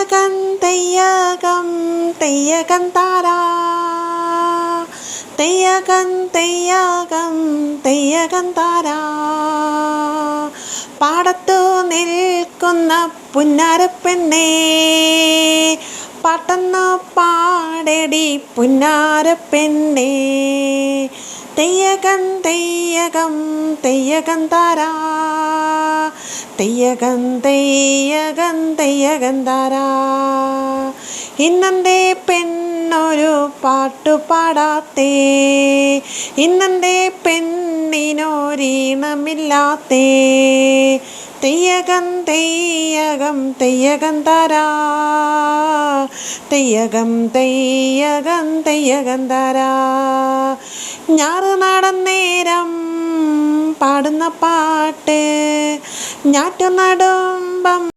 തെയ്യകം തെയ്യകം തെയ്യകം താരാ, തെയ്യകം തെയ്യകം തെയ്യകം താരാ. പാടത്തു നിൽക്കുന്ന പുന്നാരപ്പെണ്ണേ, പാട്ടൊന്നു പാടടി പുന്നാരപ്പെണ്ണേ. തെയ്യകം തെയ്യകം തെയ്യകം താരാ, തെയ്യകം തെയ്യകം തെയ്യകം താരാ. ഇന്നെന്തേ പെണ്ണൊരു പാട്ടു പാടാത്തേ, ഇന്നെന്തേ പെണ്ണിനൊരീണമില്ലാത്തേ. തെയ്യകം തെയ്യകം തെയ്യകം താരാ, തെയ്യകം തെയ്യകം തെയ്യകം താരാ. ഞാറ് നടന്നേരം പാടുന്ന പാട്ട്, ഞാറ്റു നടുമ്പം